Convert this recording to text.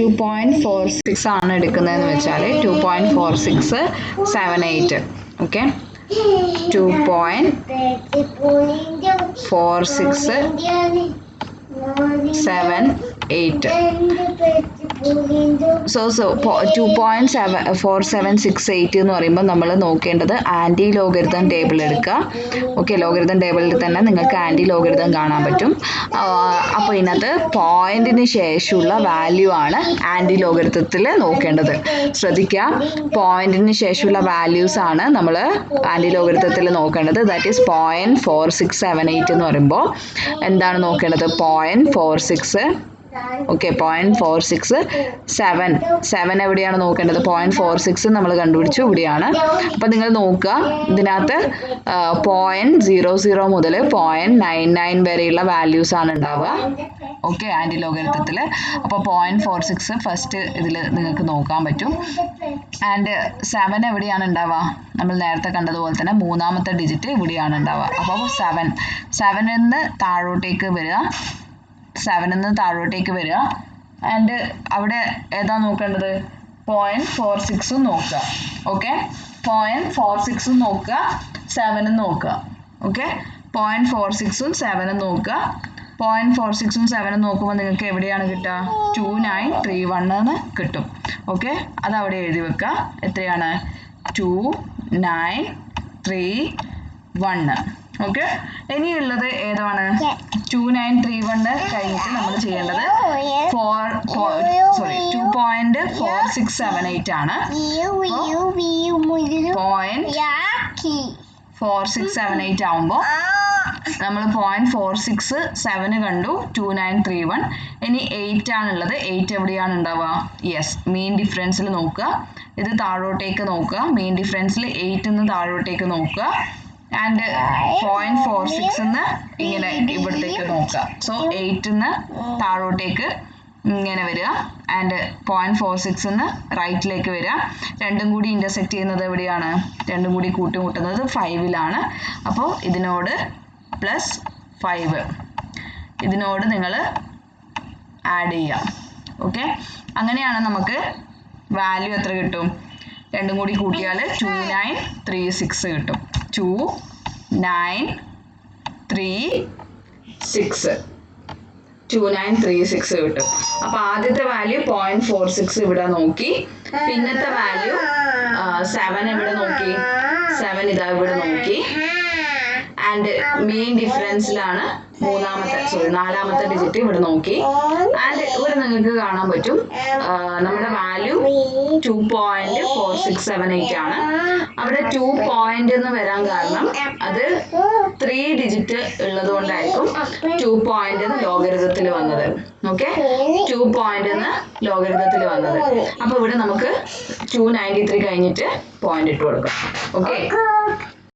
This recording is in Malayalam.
2.46 ആണ് എടുക്കുന്നതെന്ന് വെച്ചാൽ 2.4678. ഓക്കെ, 2.4678. So 2.4768 എന്ന് പറയുമ്പോൾ നമ്മൾ നോക്കേണ്ടത് ആൻറ്റി ലോഗരിതം ടേബിൾ എടുക്കുക. ഓക്കെ, ലോഗരിതം ടേബിളിൽ തന്നെ നിങ്ങൾക്ക് ആൻറ്റി ലോഗരിതം കാണാൻ പറ്റും. അപ്പോൾ ഇതിനകത്ത് പോയിന്റിന് ശേഷമുള്ള വാല്യൂ ആണ് ആൻറ്റി ലോഗരിതത്തിൽ നോക്കേണ്ടത്. ശ്രദ്ധിക്കുക, പോയിന്റിന് ശേഷമുള്ള വാല്യൂസ് ആണ് നമ്മൾ ആൻറ്റി ലോഗരിതത്തിൽ നോക്കേണ്ടത്. ദാറ്റ് ഈസ് 0.4678 എന്ന് പറയുമ്പോൾ എന്താണ് നോക്കേണ്ടത്? 0.46. ഓക്കെ, 0.467 എവിടെയാണ് നോക്കേണ്ടത്? 0.46 നമ്മൾ കണ്ടുപിടിച്ചു, ഇവിടെയാണ്. അപ്പം നിങ്ങൾ നോക്കുക, ഇതിനകത്ത് 0.00 മുതൽ 0.99 വരെയുള്ള വാല്യൂസ് ആണ് ഉണ്ടാവുക. ഓക്കെ, ആൻറ്റി ലോഗരിതത്തിൽ. അപ്പോൾ 0.46 ഫസ്റ്റ് ഇതിൽ നിങ്ങൾക്ക് നോക്കാൻ പറ്റും. ആൻഡ് 7 എവിടെയാണ് ഉണ്ടാവുക? നമ്മൾ നേരത്തെ കണ്ടതുപോലെ തന്നെ മൂന്നാമത്തെ ഡിജിറ്റ് ഇവിടെയാണ് ഉണ്ടാവുക. അപ്പോൾ 7 നിന്ന് താഴോട്ടേക്ക് വരിക, 7 നിന്ന് താഴോട്ടേക്ക് വരിക. ആൻഡ് അവിടെ ഏതാ നോക്കേണ്ടത്? 0.46 നോക്കുക. ഓക്കെ, 0.46 നോക്കുക, 7 നോക്കുക. ഓക്കെ, 0.46 7 നോക്കുക. 0.46 7 നോക്കുമ്പോൾ നിങ്ങൾക്ക് എവിടെയാണ് കിട്ടുക? 2931 എന്ന് കിട്ടും. ഓക്കെ, അത് അവിടെ എഴുതി വെക്കുക. എത്രയാണ്? 2931. ഓക്കെ, ഇനിയുള്ളത് ഏതാണ്? 2931 കഴിഞ്ഞിട്ട് നമ്മൾ ചെയ്യേണ്ടത് 2.4678 ആണ്. 0.4678 ആവുമ്പോൾ നമ്മൾ 0.467 കണ്ടു, 2931. ഇനി 8 ആണുള്ളത്. 8 എവിടെയാണ് ഉണ്ടാവുക? യെസ്, മെയിൻ ഡിഫറൻസിൽ നോക്കുക. ഇത് താഴോട്ടേക്ക് നോക്കുക. മെയിൻ ഡിഫറൻസിൽ 8 നിന്ന് താഴോട്ടേക്ക് നോക്കുക. ആൻഡ് 0.46 നിന്ന് ഇങ്ങനെ ഇവിടത്തേക്ക് നോക്കുക. സോ 8 നിന്ന് താഴോട്ടേക്ക് ഇങ്ങനെ വരിക. ആൻഡ് 0.46 നിന്ന് റൈറ്റിലേക്ക് വരിക. രണ്ടും കൂടി ഇൻ്റർസെക്റ്റ് ചെയ്യുന്നത് എവിടെയാണ്? രണ്ടും കൂടി കൂട്ടിമുട്ടുന്നത് 5ലാണ്. അപ്പോൾ ഇതിനോട് +5, ഇതിനോട് നിങ്ങൾ ആഡ് ചെയ്യാം. ഓക്കെ, അങ്ങനെയാണ് നമുക്ക് വാല്യൂ എത്ര കിട്ടും? രണ്ടും കൂടി കൂട്ടിയാൽ 2936 കിട്ടും. 2936 കിട്ടും. അപ്പൊ ആദ്യത്തെ വാല്യൂ 0.46 ഇവിടെ നോക്കി. പിന്നത്തെ വാല്യൂ 7 ഇവിടെ നോക്കി. 7 ഇതാ ഇവിടെ നോക്കി. ആൻഡ് മെയിൻ ഡിഫറൻസിലാണ് നാലാമത്തെ ഡിജിറ്റ് ഇവിടെ നോക്കി. ആൻഡ് ഇവിടെ നിങ്ങൾക്ക് കാണാൻ പറ്റും നമ്മുടെ വാല്യൂ 2.4678 ആണ്. അവിടെ 2 പോയിന്റ് എന്ന് വരാൻ കാരണം അത് 3 ഡിജിറ്റ് ഉള്ളത് കൊണ്ടായിരിക്കും 2 പോയിന്റ് എന്ന് ലോഗരിതത്തിൽ വന്നത്. ഓക്കെ, 2 പോയിന്റ് എന്ന് ലോഗരിതത്തിൽ വന്നത്. അപ്പൊ ഇവിടെ നമുക്ക് 293 കഴിഞ്ഞിട്ട് പോയിന്റ് ഇട്ട് കൊടുക്കാം. ഓക്കെ.